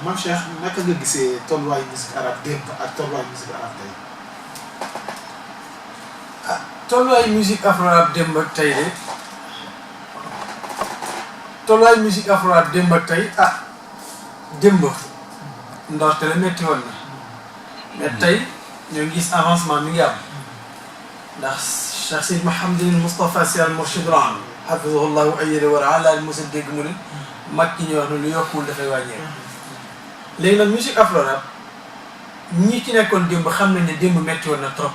Mame Cheikh naka nga gisee tolluwaayu musique arabe démb ak tolluwaayu musique arabe tey. ah tolluwaayu musique afro-arabe démb ak tey de tolluwaayu musique afro-arabe démb ak tey démb ndorte la métti woon na mais tey ñoo ngi gis avancement mi ngi am ndax Cheikh Seydi Mouhamadul Moustapha Sy al Mourchidul Aam hafizahullahu wa ayyadahu wa ra'aa laal mos a dégg mu ne mag ki ñuy wax ne lu yokkuwul dafay wàññeeku. léegi nag musique afro-arabe ñi ci nekkoon démb xam nañ ne démb métti woon na trop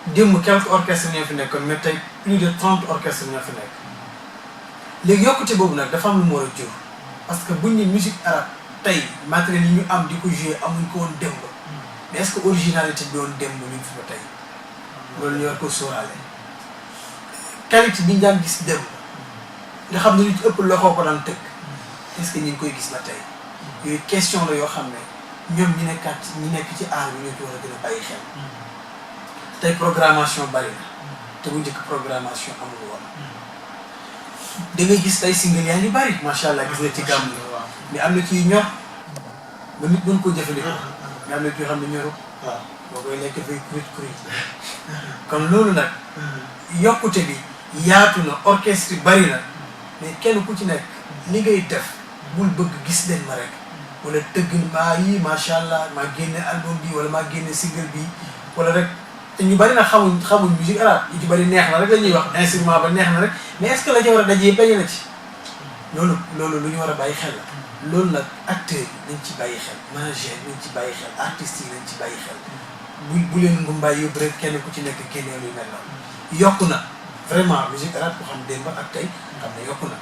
démb quelques orchestres ñoo fi nekkoon mais tey plus de 30 orchestres ñoo fi nekk. léegi yokkute boobu nag dafa am lu mu war a jur parce que buñ ne musique arabe tey matériel yi ñu am di ko jouer amuñ ko woon démb mais est-ce que originalité bi woon démb ñu ngi fi ba tey loolu ñu war ko sóoraale. qualité bi ñu daan gis démb nga xam ne lu ci ëpp loxoo ko daan tëgg est-ce que ñu ngi koy gis ba tey yooyu question la yoo xam ne ñoom ñi nekk ci aar bi ñoo ci war a gën a bàyyi xel. tey programmation bari na te bu njëkk programmation amul woon da ngay gis tey single yaa ngi bari macha allah gis nga ci gàmm mais am na ci ñor ba nit mën koo jëfandikoo mais am na ci yoo xam ne ñoru waaw boo koy lekk dafay kurit kon loolu nag yokkute bi yaatu na orchestre yi bari na mais kenn ku ci nekk li ngay def bul bëgg gis leen ma rek wala tëgg maa yi macha allah maa génne album bi wala maa génne single bi wala rek te ñu bari nag xamuñ musique arabe yu ci bari neex na rek la ñuy wax instrument ba neex na rek mais est-ce que la ca war a dajee bañ na ci loolu lu ñu war a bàyyi xel la. loolu nag acteurs yi nañ ci bàyyi xel manager yi nañ ci bàyyi xel artistes yi nañ ci bàyyi xel bu leen ngumbaay yóbbu rek kenn ku ci nekk génnee lu mel noonu yokku na vraiment musique arabe boo xam démb ak tey xam ne yokku na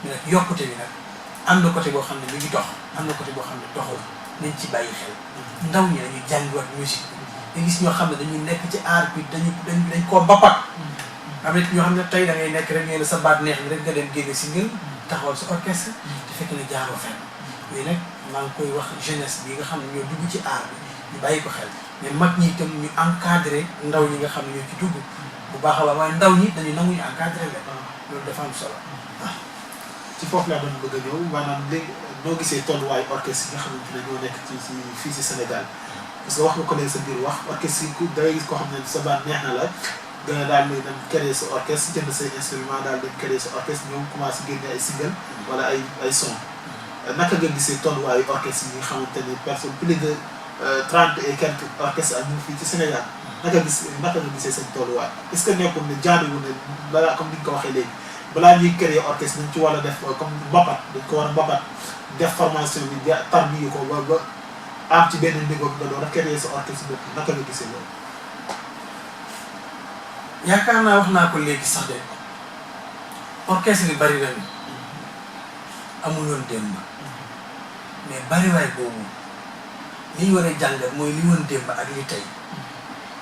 mais nag yokkute bi nag am na côté boo xam ne mi ngi dox am na côté boo xam ne doxul nañ ci bàyyi xel ndaw ñi dañuy jàngiwaat musique nga gis ñoo xam ne dañu nekk ci art bi dañ koo mbapat am na ñoo xam ne tey da ngay nekk rek ngeen sa baat neex bi rek nga dem génne single taxawal sa orchestre te fekk na jaaroo fenn yooyu nag maa ngi koy wax jeunesse bi nga xam ne ñoo dugg ci art bi ñu bàyyi ko xel mais mag ñi itam ñu encadré ndaw ñi nga xam ne ñoo ci dugg bu baax a baax waaye ndaw ñi dañu nangu ñu encadré leen loolu dafa am solo ci foofu laa doon bëgg a ñëw maanaam léegi noo gisee tolluwaayu orchestre yi nga xamante ne ñoo nekk fii ci Sénégal parce que wax nga ko léegi sa biir wax orchestre yi da ngay gis koo xam ne sa baat neex na la nga daal di dem créer sa orchestre jënd say instrument daal di créer sa orchestre ñoom commencé génne ay single wala ay son naka nga gisee tolluwaayu orchestre yi nga xamante ne personne plus de 30 et quelques orchestres ak ñu fii ci Sénégal naka nga gisee seen tolluwaay est-ce que nekkul ne jaaduwul ne balaa comme ni nga ko waxee léegi balaa ñuy créer orchestre dañ ci war a def comme mbapat dañ ko war a mbapat def formation bi tarbiyu ko ba am ci benn niveau bi nga doon créer sa orchestre bopp naka nga gisee loolu. yaakaar naa wax naa ko léegi sax de orchestre yi bari nañu amul woon démb mais bariwaay boobu li ñu war a jàngat mooy li woon démb ak li tey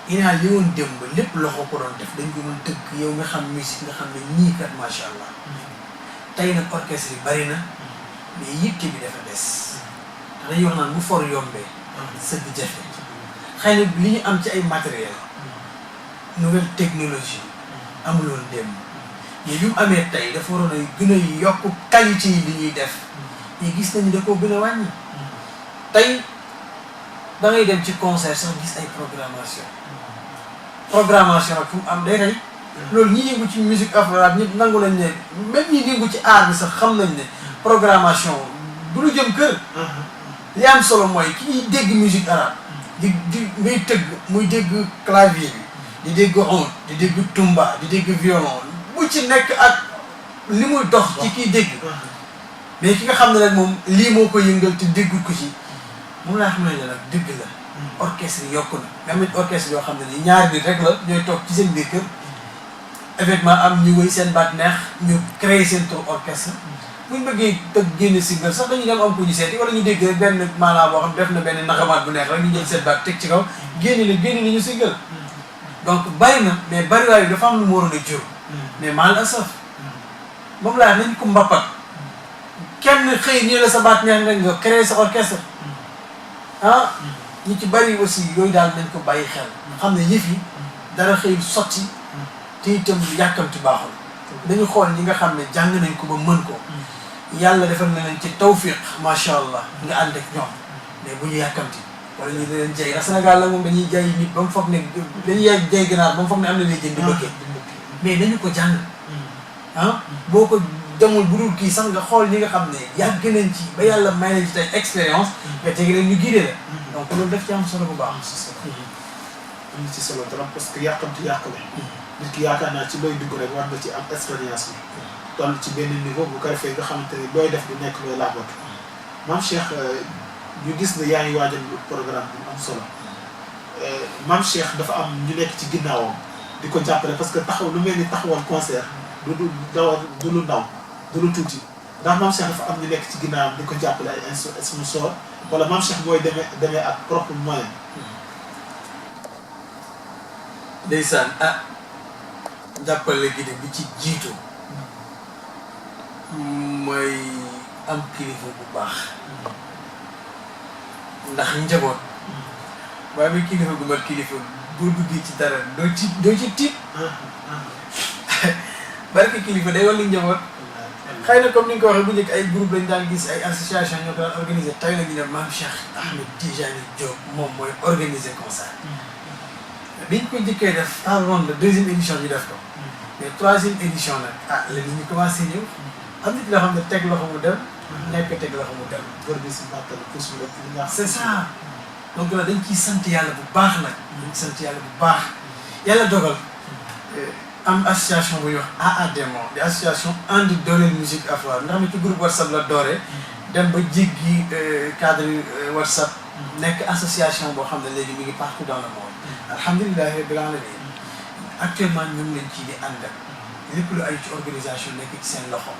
inaa li woon démb lépp loxo ko doon def dañ ko doon tëgg yow nga xam musique nga xam ne ñii kat macha allah tey nag orchestre yi bari na mais yitte bi dafa des dañuy wax naan bu for yombee sëgg jafe xëy na li ñu am ci ay matériel nouvelle technologie amuloon démb mais bi mu amee tey dafa waroon a gën a yokk qualité yi li ñuy def ñu gis nañu da koo gën a wàññi tey da ngay dem ci concert sax gis ay programmation ak fu mu am day rey loolu ñi yëngu ci musique afro-arabe ñëpp nangu nañ ne même ñi yëngu ci art bi sax xam nañ ne programmation du lu jëm kër li am solo mooy ki ñuy dégg musique arabe di ngay tëgg muy dégg clavier bi di dégg oud di dégg tumba di dégg violon bu ci nekk ak li muy dox ci kiy dégg mais ki nga xam ne nag moom lii moo ko yëngal te déggul ko ci moom laa xam ne nag dëgg la orchestre yokku na même orchestre yoo xam ne ni ñaari nit rek la ñooy toog ci seen biir kër événement am ñu wéy seen baat neex ñu créer seen tour orchestre buñ bëggee tëgg génn single sax dañuy dem am ko ñu seeti wala ñu dégg rek benn maanaam boo xam def na benn naxamaat bu neex rek ñu jël seen baat teg ci kaw génn ñu single donc bari na mais bariwaay bi dafa am lu mu waroon a jur mais mal asaf moom laa nañ ko mbappat kenn xëy nii la sa baat neex rek nga créer sa orchestre ñi ci bari aussi yooyu daal nañ ko bàyyi xel xam ne yëf yi dara xëy sotti te itam yàkkamti baaxul dañu xool ñi nga xam ne jàng nañ ko ba mën ko yàlla defal na leen ci tawfiq macha allah nga ànd ak ñoom mais bu ñu yàkkamti wala ñu leen jay ndax Sénégal la moom dañuy jay nit ba mu foog ne dañuy jay ganaar ba mu foog ne am na lay jën di bëggee mais nañu ko jàng ah boo ko demul bu dul kii sax nga xool ñi nga xam ne yàgg nañ ci ba yàlla may nañ ci tey expérience nga tegi leen ñu guidé la donc loolu daf ci am solo bu baax am na ci solo trop parce que yàqamti yàqule nit ki yaakaar naa ci looy dugg rek war nga ci am expérience bi toll ci benn niveau bu ko defee nga xamante ne looy def du nekk looy laabatu Mame Cheikh ñu gis ne yaa ngi waajal programme bu am solo Mame Cheikh dafa am ñu nekk ci ginnaawam di ko jàppale parce que taxaw lu mel ni taxawal concert du lu ndaw du lu tuuti ndax Mame Cheikh dafa am ñu nekk ci ginnaawam di ko jàppale ay sponsor wala Mame Cheikh mooy demee ak propre moyen. ndeysaan jàppale gi de bi ci jiitu mooy am kilifa bu baax ndax njaboot waaye muy kilifa gu mat kilifa boo duggee ci dara doo ci tiit barke kilifa day wàllu njaboot xëy na comme ni nga ko waxee bu njëkk ay groupe lañ daan gis ay association ñoo ko daan organisé tey la ñu ne Mame Cheikh Ahmed Tijani Diop moom mooy organisé concert biñ ko njëkkee def ronde deuxième édition ñu def ko mais troisième édition nag la nit ñi commencé ñëw am nit loo xam ne teg loxo mu dem nekk teg loxo mu dem c'est ça donc là dañ ciy sant yàlla bu baax nag dañ ciy sant yàlla bu baax yàlla dogal am association bu ñuy wax AADMO di association ànd dooleel musique afro ndax mi ci groupe WhatsApp la doore dem ba jéggi cadre WhatsApp nekk association boo xam ne léegi mi ngi partout dans le monde alhamdulilahi rabbil alamin actuellement ñoom lañ ci di ànd ak lépp lu ay ci organisation nekk ci seen loxo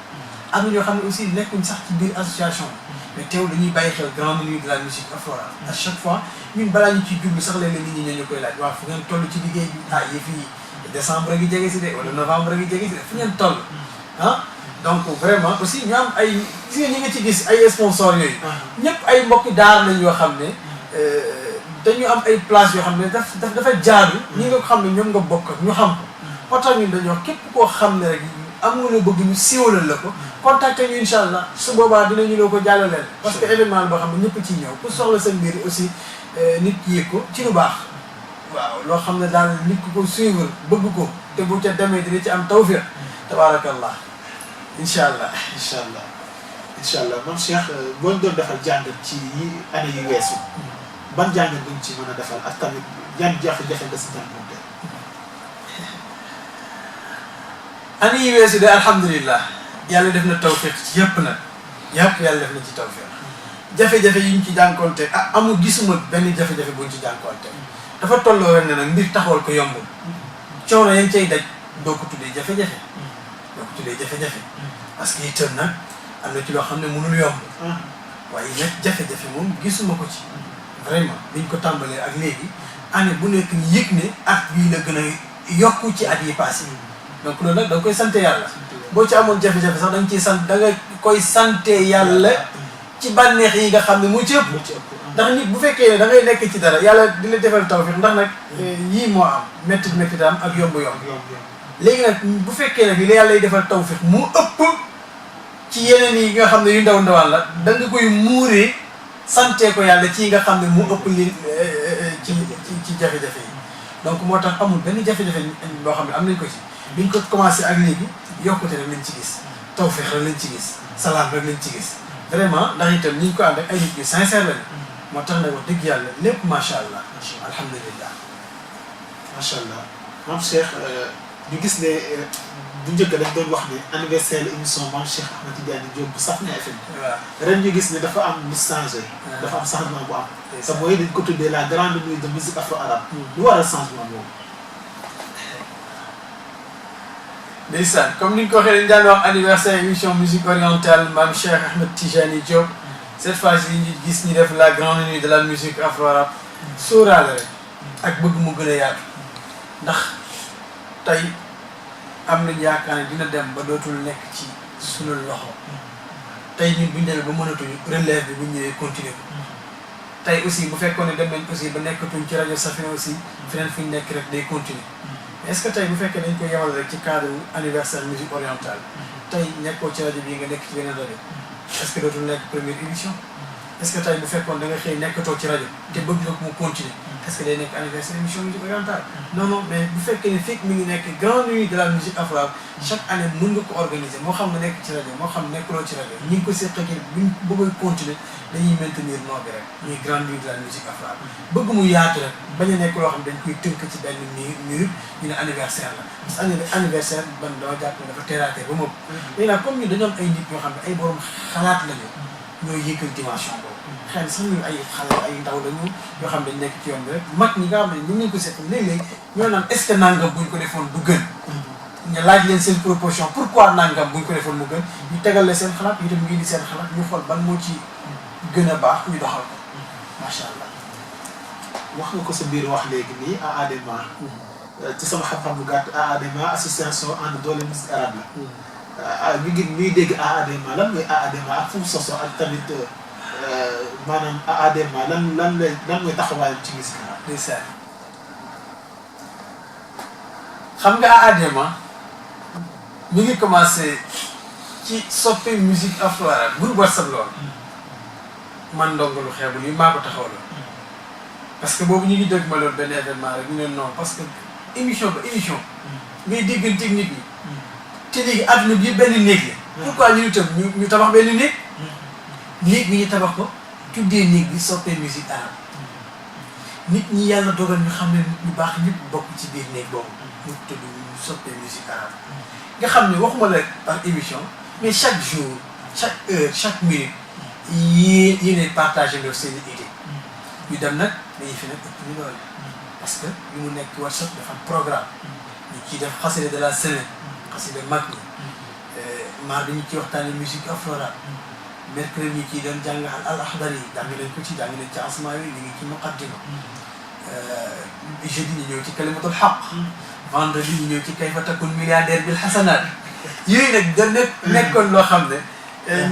am na ñoo xam ne aussi nekkuñ sax ci biir association mais teew dañuy bàyyi xel grande nuit de la musique afro à chaque fois ñun balaa ñu ciy jublu sax léeg-léeg nit ñi ñu koy laaj waaw fu ngeen toll ci liggéey bi yëf yi décembre gi jege si de wala novembre gi jege si de fu ngeen toll donc vraiment aussi ñu am ay gis nga ñi nga ci gis ay sponsors yooyu ñëpp ay mbokki daar lañ yoo xam ne dañu am ay place yoo xam ne dafa jaadu ñi nga xam ne ñoom nga bokk ak ñu xam ko moo tax ñun dañoo képp koo xam ne rek am nga la bëgg ñu siiwalal la ko contacté ñu incha allah su boobaa dinañu loo ko jàllaleel parce que événement boo xam ne ñëpp ciy ñëw ku soxla sa mbir aussi nit ki yëg ko ci lu baax waaw loo xam ne daal nit ku ko suivre bëgg ko te bu ca demee dina ci am tawfiq tabaarakallah incha allah incha allah Mame Cheikh boo ñu doon defal jàngat ci année yi weesu ban jàngat buñ ci mën a defal ak tamit yan jafe-jafe nga si jànkuwante. année yi weesu de alhamdulilah yàlla def na tawfiq ci yëpp nag yëpp yàlla def na ci tawfiq jafe-jafe yi ñu ci jànkuwante amul gisuma benn jafe-jafe buñ ci jànkuwante dafa tolloo ren ne nag mbir taxawal ko yombul coono yañ cay daj doo ko tuddee jafe-jafe parce que itam nag am na ci loo xam ne mënul yomb waaye nag jafe-jafe moom gisuma ko ci vraiment biñ ko tàmbalee ak léegi année bu nekk ñu yëg ne at bii la gën a yokku ci at yi passé donc loolu nag da nga koy sante yàlla boo ci amoon jafe-jafe sax da nga ciy sant da nga koy sante yàlla ci bànneex yi nga xam ne moo ci ëpp ndax nit bu fekkee ne da ngay nekk ci dara yàlla di la defal tawfiq ndax nag yii moo am métti am ak yomb léegi nag bu fekkee nag li la yàlla lay defal tawfiq mu ëpp ci yeneen yi nga xam ne yu ndaw ndawaan la da nga koy muuree sante ko yàlla ci nga xam ne mu ëpp li ci jafe-jafe yi donc moo tax amul benn jafe-jafe boo xam ne am nañ ko ci biñ ko commencé ak léegi yokkute rek lañ ci gis tawfiq rek lañ ci gis salaam rek lañ ci gis vraiment ndax itam ñi ñu ko ànd ak ay nit yu sincère lañu moo tax nag wax dëgg yàlla lépp macha allah alhamdulilah macha allah Mame Cheikh ñu gis ne bu njëkk dañ doon wax ne anniversaire émission Mame Cheikh Ahmed Tidiane Diop bu Safina FM ren ñu gis ne dafa am lu changé dafa am changement bu am te mooy dañ ko tuddee la grande nuit de musique afro arabe lu waral changement boobu ndeysaan comme ni nga ko waxee dañ daan wax anniversaire émission musique orientale Mame Cheikh Ahmed Tijani Diop cette fois-ci ñu gis ñu def la grande nuit de la musique afro arabe sóoraale rek ak bëgg mu gën a yaatu ndax tey am nañ yaakaar ne dina dem ba dootul nekk ci sunu loxo tey ñun bu ñu demee ba mënatuñu relève bi bu ñu ñëwee continuer ko tey aussi bu fekkoon ne dem nañ aussi ba nekkatuñ ci rajo Safina aussi feneen fu ñu nekk rek day continuer mais est-ce que tey bu fekkee dañ ko yemal rek ci cadre anniversaire musique orientale tey nekkoo ci rajo bii nga nekk ci beneen rajo est-ce que dootul nekk première émission est-ce que tey bu fekkoon da nga xëy nekkatoo ci rajo te bëgg nga ko mu continuer est-ce que day nekk anniversaire émission musique orientale non non mais bu fekkee ne fekk mi ngi nekk grande nuit de la musique afro chaque année mën nga ko organiser moo xam nga nekk ci rajo moo xam nekkuloo ci rajo ñi ngi ko seq ak buñ bëggoon continuer dañuy maintenir nom bi rek ñuy grande nuit de la musique afro bëgg mu yaatu rek bañ a nekk loo xam dañ koy tënk ci benn minute ñu ne anniversaire la parce que anniversaire ban dama jàpp ne dafa terraté ba moom léegi nag comme ñu dañoo am ay nit ñoo xam ne ay borom xalaat lañu ñooy yëkkal dimension boobu xëy na sax ñu ay xale ay ndaw lañu yoo xam dañ nekk ci yoon bi rek mag ñi nga xam ne ñu ngi ko seq léeg-léeg ñoo naan est-ce que nangam buñ ko defoon bu gën ñu laaj leen seen proposition pourquoi nangam buñ ko defoon mu gën ñu tegal leen seen xalaat ñu dem ngi di seen xalaat ñu xool ban moo ci gën a baax ñu doxal ko macha allah. wax nga ko sa biir wax léegi nii AADMA ci sama xam-xam bu gàtt AADMA association ànd doole musique arabe la ñu ngi dégg AADMA lan mooy AADMA ak fu mu sosoo ak tamit maanaam AADMA lan mooy taxawaayam ci musique arabe. ndeysaan xam nga AADMA mi ngi commencé ci soppe musique afro arabe groupe WhatsApp lool man Ndongo Lu Xeebu lii maa ko taxawal parce que boobu ñu ngi dégg ma loolu benn événement rek ñu ne non parce que émission ba émission ngay dégganteeg nit ñi te léegi àdduna bi yëpp benn néeg la. pourquoi ñu itam ñu tabax benn néeg bi ñu tabax ko tuddee néeg bi soppee musique arabe nit ñi yàlla dogal ñu xam ne nit ñu baax ñëpp bokk ci biir néeg boobu ñu tudd ñu soppee musique arabe nga xam ne waxuma la par émission mais chaque jour chaque heure chaque minute yéenay partagé loolu seen i idée ñu dem nag dañuy fi nag ëpp ñu loole parce que li mu nekk WhatsApp dafa am programme ñu ciy def xasida de la semaine xasida mag ñi mardi ñu ciy waxtaane musique afro-arabe mercredi ñu ciy doon jàng al axdari yi jàng nañ ko ci jàng nañ ci asmaa yi ñu ngi ci muqaddima jeudi ñu ñëw ci kalimatul xaq vendredi ñu ñëw ci kayfa takun milliardaire bil xasanaat yooyu nag da nekkoon loo xam ne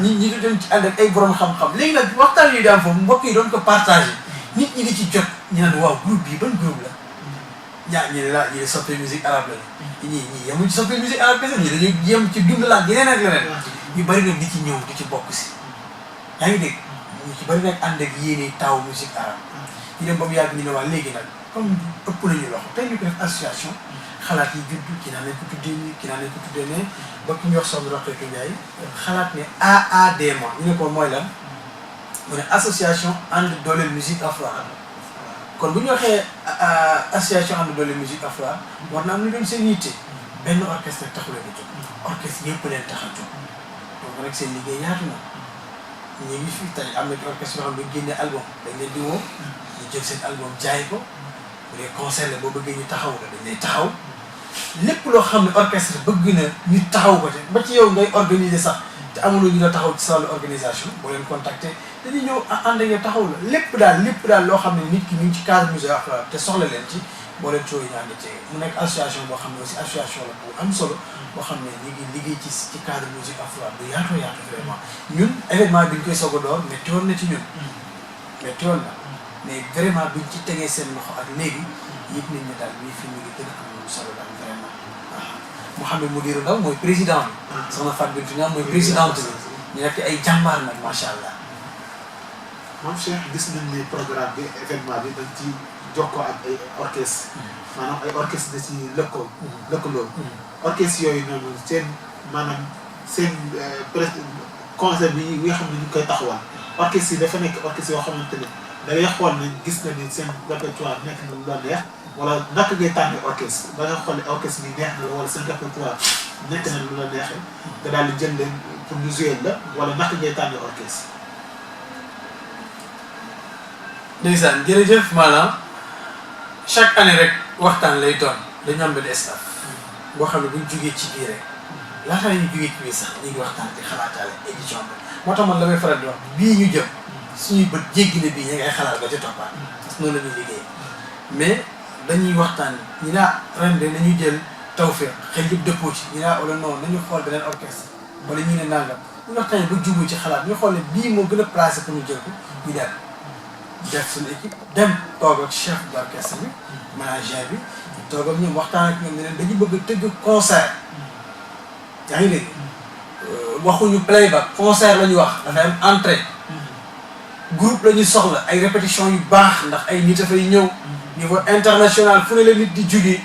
ñi doon ci ànd ak ay borom xam-xam léegi nag waxtaan yu daan foofu mbokk yi doon ko partagé nit ñi di ci jot ñu naan waaw groupe bii ban groupe la ñu ne la ñu ne soppee musique arabe la ñii yemuñ ci soppee musique arabe kese ñi dañu yem ci dund laa yeneen ak leneen ñu bëri nag di ci ñëw di ci bokk si yaa ngi dégg ñu ci bëri nag ànd ak yéene taw musique arabe ñu dem ba mu yàgg ñu ne waa léegi nag comme ëpp nañu loxo tey ñu ko def association xalaat yi juddu ki naan lañ ko tuddee nii ki naan lañ ko tuddee ne ba ku ñu wax Soxna Rokhaya Ndiaye xalaat ne AADMA ñu ne ko mooy lan mu ne association ànd dooleel musique afro-arabe kon bu ñu waxee association ànd dooleel musique afro-arabe war na am lu doon seen yitte benn orchestre taxu leen a jóg orchestre yëpp leen tax a jóg donc nag seen liggéey yaatu na ñu ngi fi tey am na ci orchestre yoo xam ne génne album dañ leen di woo ñu jël seen album jaay ko bu dee concert la boo bëggee ñu taxaw la dañ lay taxaw lépp loo xam ne orchestre bëgg na ñu taxaw ko te ba ci yow ngay organiser sax te amuloo ñu la taxaw ci wàllu organisation boo leen contacter dañuy ñëw ànd ak yow taxaw la lépp daal loo xam ne nit ki ñu ngi ci cadre musique afro-arabe te soxla leen ci boo leen cooy ñu ànd ci mu nekk association boo xam ne aussi association la bu am solo boo xam ne ñu ngi liggéey ci cadre musique afro-arabe bu yaatoo yaatu vraiment ñun événement bi ñu koy soog a door métti woon na ci ñun métti woon na mais vraiment buñ ci tegee seen loxo ak léegi yëg nañ ne daal bii fi mu ngi gën a am solo daal vraiment waaw Mouhamed Moudirou Ndaw mooy président bi soxna Fatou Bintou Niang mooy présidente bi ñu nekk ay jàmbaar nag macha allah. Mame Cheikh gis nañ ne programme bi événement bi dañ ci jokkoo ak ay orchestre maanaam ay orchestre da ci lëkkaloo orchestre yooyu noonu seen maanaam seen concert bi nga xam ne ñu koy taxawal orchestre yi dafa nekk orchestre yoo xamante ne da ngay xool ne gis na ni seen répertoire nekk na lu la neex wala naka ngay tànn orchestre da nga xool ne orchestre bi neex na la wala seen répertoire nekk na lu la neexee nga daal di jël leen pour ñu jouer la wala naka ngay tànn orchestre. ndeysaan jërëjëf maanaam chaque année rek waxtaan lay doon dañu am benn staff boo xam ne buñ jógee ci biir rek laata la ñuy jógee ci biir sax ñu ngi waxtaan di xalaataale édition bi moo tax man damay faral di wax bii ñu jëm suñuy bët jéggi na bii ñu ngay xalaat ba ca toppaat parce que noonu la ñuy liggéey mais dañuy waxtaan ñi naa ren de nañu jël Tawfekh xel yëpp dëppoo ci ñi naa wala non nañu xool beneen orchestre wala ñu ne nangam ñu waxtaanee ba jublu ci xalaat ñu xool ne bii moo gën a placé pour ñu jël ko ñu dem def suñu équipe dem toog ak chef d'orchestre bi manager bi ñu toog ak ñoom waxtaan ak ñoom ne leen dañu bëgg a tëgg concert yaa ngi dégg waxuñu playback concert la ñu wax dafay am entrée groupe la ñu soxla ay répétition yu baax ndax ay nit a fay ñëw niveau international fu ne la nit di jógee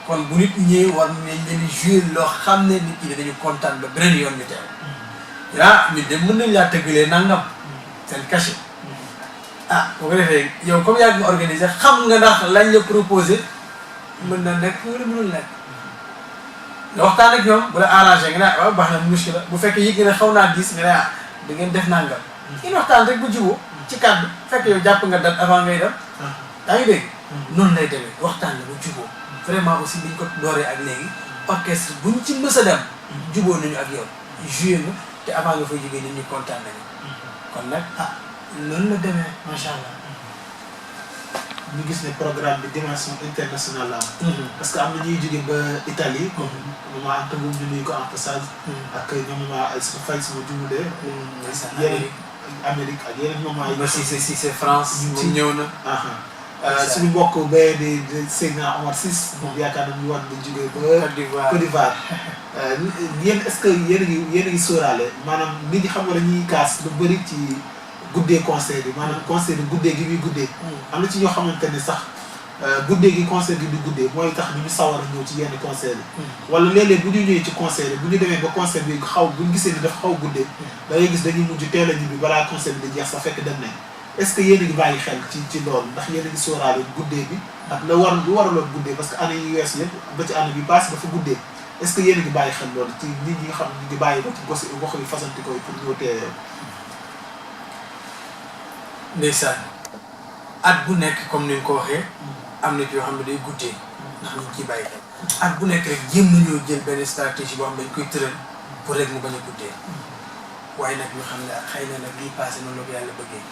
kon bu nit ñëwee war nañ leen di jouer loo xam ne nit ñi dañu kontaan ba beneen yoon ñu teew ñun de mën nañ laa tëggalee nangam seen cachet boo ko defee yow comme yaa ngi organisé xam nga ndax lañ la proposé mën na nekk wala mënul nekk nga waxtaan ak ñoom bu la arrangé nga ne waaw baax na muskila bu fekkee yëg nga ne xaw naa diis nga ne da ngeen def nangam ngeen waxtaan rek bu juboo ci kàddu fekk yow jàpp nga date avant ngay dem yaa ngi dégg noonu lay demee waxtaan la bu juboo vraiment aussi biñ ko dooree ak léegi orchestre buñ ci mës a dem juboo nañu ak yow joué nga te avant nga fay jógee nit ñi kontaan nañu kon nag noonu la demee macha allah. ñu gis ne programme bi dimension internationale la am. parce que am na ñuy jóge ba Italie. comme maman Anta Mboum ñu nuyu ko en passage. ak ñoom maman Aïssa Faye sama jumulee. yeneen Amérique ak yeneen maman yi. ba si France. moom ñëw na. suñu mbokk bee di Seydina Omar Ciss. moom yaakaar naa ñu war na jóge ba. Côte d'Ivoire. yéen est-ce que yéen a ngi sóoraale maanaam nit ñi xam nga dañuy kaas lu bëri ci. guddee concert bi maanaam concert bi guddee gi muy guddee am na ci ñoo xamante ne sax guddee gi concert bi du guddee mooy tax ñu sawar a ñëw ci yenn concert yi wala léeg-léeg bu ñu ñëwee ci concert yi bu ñu demee ba concert bi bu ñu gisee ni dafa xaw guddee da ngay gis dañuy mujj teel a ñibbi balaa concert bi di jeex sax fekk dem nañ est-ce que yéen a ngi bàyyi xel ci loolu ndax yéen a ngi sóoraale guddee bi ak lu waraloon guddee parce que année yi weesu yëpp ba ci année bi passé dafa guddee est-ce que yéen a ngi bàyyi xel loolu ci nit ñi nga xam ne ñu ngi bàyyi ba ci gox yi fasanti koy pour ñëw teewee ndeysaan at bu nekk comme ni nga ko waxee am na yoo xam ne day guddee ndax ñu ngi ciy bàyyi xel at bu nekk rek jéem nañoo jël benn stratégie boo xam ne dañ koy tëral pour rek mu bañ a guddee waaye nag ñu xam ne xëy na nag lii passé noonu la ko yàlla bëggee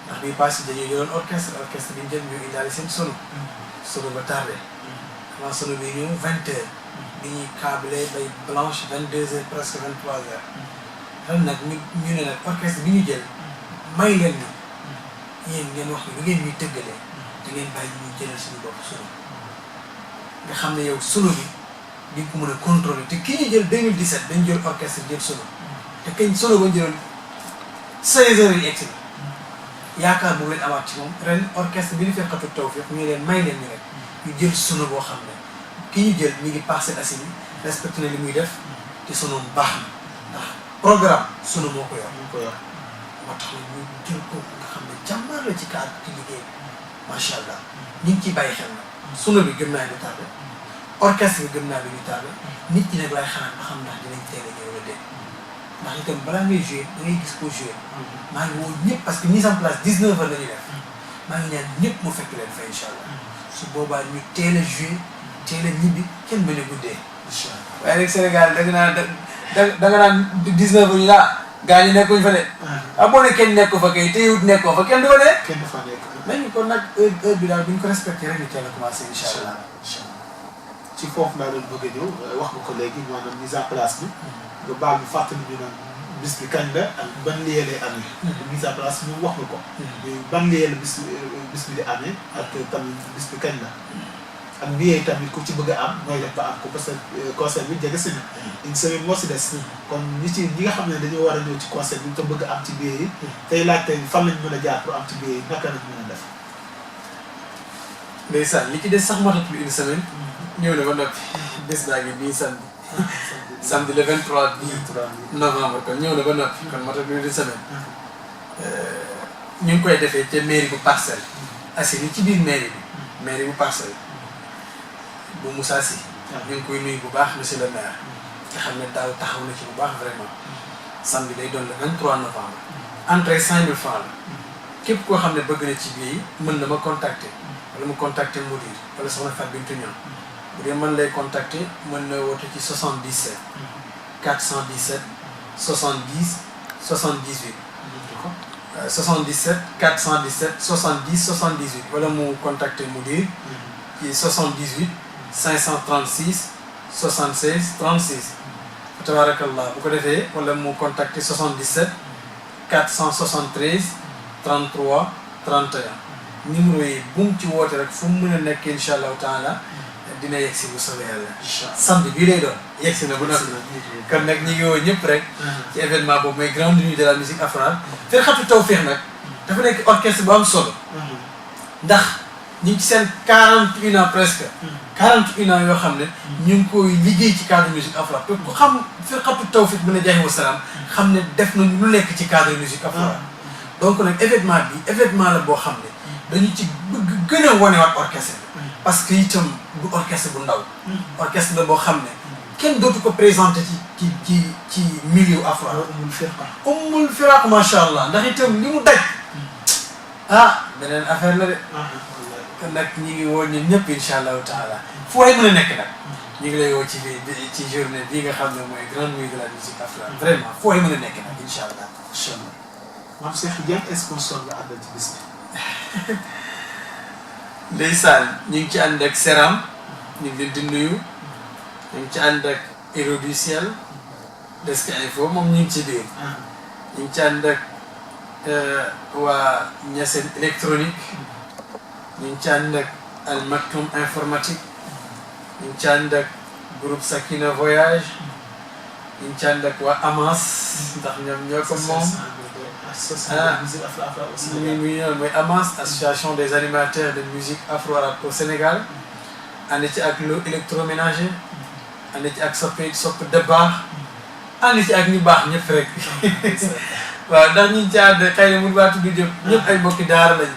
ndax bii passé dañoo jëloon orchestre bi ñu jël ñu indaale seen sono ba tardé avant sono bi ñëw 20 heures bi ñuy câblé bay blanche 22 heures presque 23 heures ren nag ñu ne nag orchestre bi ñu jël may leen ñu yéen ngeen wax ni lu ngeen ñuy tëggalee da ngeen bàyyi ñuy jëlal suñu bopp sono nga xam ne yow sono bi di ko mën a contrôler te kii ñu jël 2017 dañu jël orchestre jël sono te kañ sono ba jëloon 16 heures yi egsi na yaakaar boobu leen amaat ci moom ren orchestre bi ñu fekkatu Tawfekh ñu leen may leen ñu rek ñu jël sono boo xam ne kii ñu jël ñu ngi Parcelles Assainies respecté na li muy def te sono baax na ndax programme sono moo ko yor moo tax nag ñu jël ko nga xam ne jàmbaar la ci cadre ci liggéey macha allah ñu ngi ciy bàyyi xel nag sono bi gëm naa du tardé orchestre bi gëm naa du tardé nit ñi nag laay xalaat ba xam ndax dinañ teel a ñëw la dégg ndax itam balaa ngay joué da ngay gis koo joué maa ngi woo ñëpp parce que mise en place 19 heures la ñuy def maa ngi ñaan ñëpp mu fekk leen fa incha allah su boobaa ñu teel a joué teel a ñibbi kenn bañ a guddee incha allah waaye nag Sénégal da nga naan da nga naan 19 heures ñu gaa ñi nekkuñ fa de. boo ne kenn nekku fa kay te yow nekkoo fa kenn du fa de. kenn du fa nekk. nañu kon nag heure bi daal bu ñu ko respecté rek ñu teel a commencé incha allah. ci foofu laa doon bëgg a ñëw wax nga ko léegi maanaam mise en place bi. nga baal ñu fàttali ñu naan bis bi kañ la ak ban lieu lay amee. mise en place moom wax nga ko. mais ban lieu la bis bi di amee ak tamit bis bi kañ la. ak billet tamit ku ci bëgg a am mooy def ba am ko parce que concert bi jege si na. une semaine moo si des. kon ñi nga xam ne dañoo war a ñëw ci concert bi te bëgg a am ci billet yi. tey laajte fan lañ mën a jaar pour am ci billet yi naka lañ mën a def. ndeysaan li ci des sax matatul une semaine. ñëw na ba noppi. bés baa ngi bii samedi. samedi le 23 novembre kon ñëw na ba noppi. kon matatul une semaine. ñu ngi koy defee ca mairie bu Parcelles Assainies ci biir mairie bi. mairie bu Parcelles. bu Moussa Sy ñu ngi koy nuyu bu baax monsieur le maire nga xam ne daaw taxaw na ci bu baax vraiment samedi day doon le 23 novembre entrée 5000 francs la képp koo xam ne bëgg na ci biir mën na ma contacter wala mu contacter Modir wala soxna Fatou Bintou Niang bu dee mën lay contacter mën na woote ci 77 417 70 78 77 417 70 78 wala mu contacter Modir ci 78 536 76 36 tabarakallah bu ko defee wala mu contacter 77 473 33 31 numéro yi bu mu ci woote rek fu mu mën a nekk incha allahu taala dina yegg si bu soobee yàlla. incha allah samedi bii lay doon yegg si na bu noppi. kon nag ñu ngi woo ñëpp rek. ci événement boobu mooy grande nuit de la musique afro-arabe. Firqatu Tawfiq nag dafa nekk orchestre bu am solo. ndax ñu ngi ci seen 41 ans presque. 41 ans yoo xam ne. ñu ngi koy liggéey ci cadre musique afro-arabe te ku xam Firqatu Tawfiq bu ne jaahi wa salaam xam ne def nañu lu nekk ci cadre musique afro-arabe. donc nag événement bi événement la boo xam ne dañu ci bëgg gën a wanewaat orchestre bi. parce que itam du orchestre bu ndaw. orchestre la boo xam ne kenn dootu ko présenté ci milieu afro-arabe. Ummul Firaq macha allah ndax itam li mu daj. beneen affaire la de. kon nag ñi ngi woo ñun ñëpp incha allahu taala fu waay mën a nekk nag. ñu ngi lay woo ci journée bii nga xam ne mooy grande nuit de la musique afro-arabe vraiment fu waay mën a nekk nag incha allah. incha allah maam Cheikh yan sponsor nga àndal ci bis bi. ndeysaan ñu ngi ci ànd ak Seram ñu ngi leen di nuyu ñu ngi ci ànd ak Héros du Ciel Desk Info moom ñu ngi ci biir. ñu ngi ci ànd ak waa Niassène électronique ñu ngi ci ànd ak Al Maktoum informatique ñu ngi ci ànd ak groupe Sakina Voyage ñu ngi ci ànd ak waa Amas ndax ñoom ñoo ko moom. mooy Amas association des animateurs de musique afro-arabe au Sénégal ànd ci ak lo électroménager ànd ci ak soppe de baax ànd ci ak ñu baax ñëpp rek waaw ndax ñi ci ànd xëy na mun baa tudd ñëpp ay mbokki daara lañu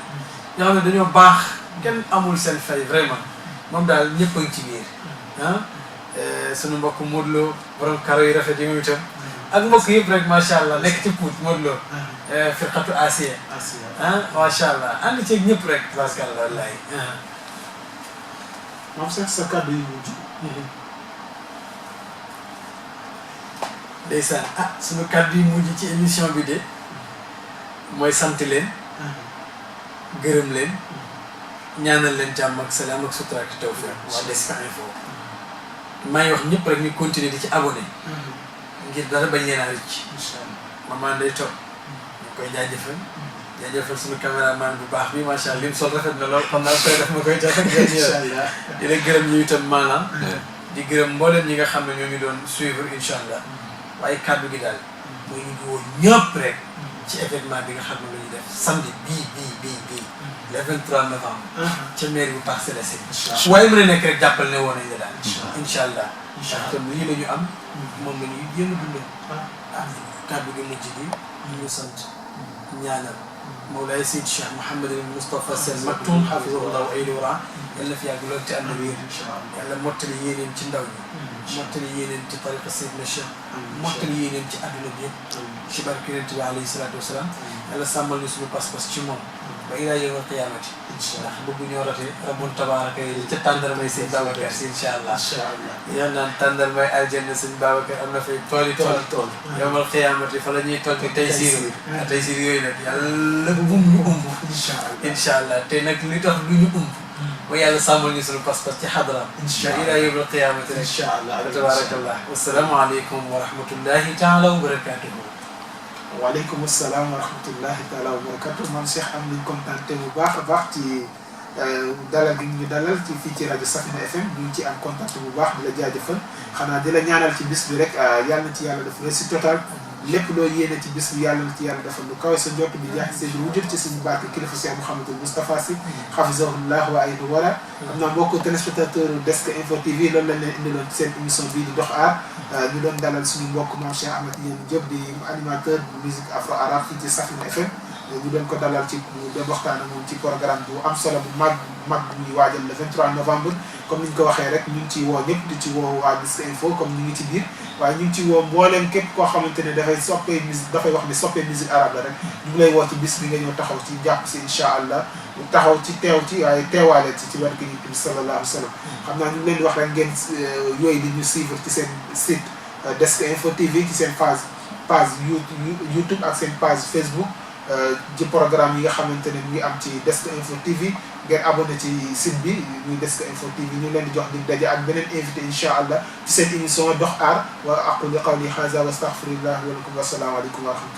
ñoo xam ne dañoo baax kenn amul seen fay vraiment moom daal ñëpp a ngi ci biir sunu mbokk Modou Lo borom karo yi rafet yi mu itam ak mbokk yëpp rek macha allah nekk ci Pout Modou Lo Firqatu Asiya macha allah ànd ceeg ñëpp rek parce que wallaay. moom sax sa kàddu yu mujj. ndeysaan sunu kàddu yu mujj ci émission bi de mooy sant leen. gërëm leen. ñaanal leen jàmm ak salaam ak sutura ak tawfiq waa Desk Info. maa ngi wax ñëpp rek ñu continuer di ci abonné. ngir dara bañ leen a rëcc. incha allah maman day toog ñu koy jaajëfal suñu caméraman bu baax bi macha allah lim sol rafet na lool xam naa koy def ma koy tax incha allah di la gërëm ñu itam maanaam. di gërëm mboolem ñi nga xam ne ñoo ngi doon suivre incha allah waaye kàddu gi daal mooy ñu ngi woo ñëpp rek ci événement bi nga xam ne la ñuy def samedi bii le 23 novembre. ca mairie bu Parcelles Assainies. waaye mën a nekk rek jàppal ne woon nañ la daal. incha allah kon lii la ñu am. moom la ñuy jéem a dundal. kàddu gi mujj gi ñu sant ñaanal Mawlaay Seydi Cheikh Mouhamadul Moustapha Sy Al Maktoum hafizahullah wa ayyadah yàlla fi yàgg lool te ànd ak wér yàlla mottali yéeneen ci ndaw ñi mottali yéeneen ci tariqa Seydina Cheikh mottali yéeneen ci àdduna bi yëpp ci barke Yonent bi alayhi salaatu wasalaam yàlla sàmmal ñu suñu pas-pas ci moom ba ilaa yawmal qiyaamati ndax bëgg ñoo rate rabbun tabaaraka yi ca tàndarmay sëñ Babacar Si incha allah yal naan tàndarmay aljanna sëñ Babacar am na fay tool yawmal qiyaamati fa la ñuy toll tey siir yooyu nag yàlla bum ñu umb incha allah te nag li tax lu ñu umb mooy yàlla sàmmal ñu suñu pas-pas ci xadra ba ilaa yawmal qiyaamati incha allah tabaarakallah wassalaamu aleykum wa rahmatullahi taala wa barakatuhu waaleykum salaam wa rahmatullahi taala wa barakatu man Cheikh am nañ kontaan bu baax a baax ci dalal gi ñu dalal ci fii ci rajo Safina FM ñu ngi ci am kontaan bu baax di la jaajëfal xanaa di la ñaanal ci bis bi rek yàlla na ci yàlla def réussite totale lépp loo yéene ci bis bi yàlla na ci yàlla defal lu kawe sa njort bi jaax seen wujur ci suñu barke kilifa Cheikh Mouhamadou Moustapha Sy hafizahullah wa ayyahu wala xam naa mbokku téléspectateur Desk Info TV loolu lañ leen indiloon seen émission bii di dox aar ñu doon dalal suñu mbokk maam Cheikh Ahmed Tidiane Diop di animateur musique afro-arabe fii ci Safina FM ñu doon ko dalal ci ñu doon waxtaan ak moom ci programme bu am solo bu mag muy waajal le 23 novembre comme ni ñu ko waxee rek ñu ngi ciy woo ñëpp di ci woo waa Desk Info comme ñu ngi ci biir waaye ñu ngi ci woo mbooleem képp koo xamante ne dafay soppee musique dafay wax ni soppee musique arabe la rek ñu ngi lay woo ci bis bi nga ñëw taxaw ci jàpp si incha allah taxaw ci teew ci waaye teewaale ci barke yi bi sallallahu alayhi wa sallam xam naa ñu ngi leen di wax rek ngeen yooyu di ñu suivre ci seen site Desk Info TV ci seen page YouTube ak seen page Facebook ci programme yi nga xamante ne mu ngi am ci Desk Info TV ngeen abonné ci site bi ñuy Desk Info TV ñu leen di jox di daje ak beneen invité incha allah ci seen émission dox aar wa aqulu qawli haza wa astaghfirullah wa lakum wa salaamu aleykum wa rahmatullah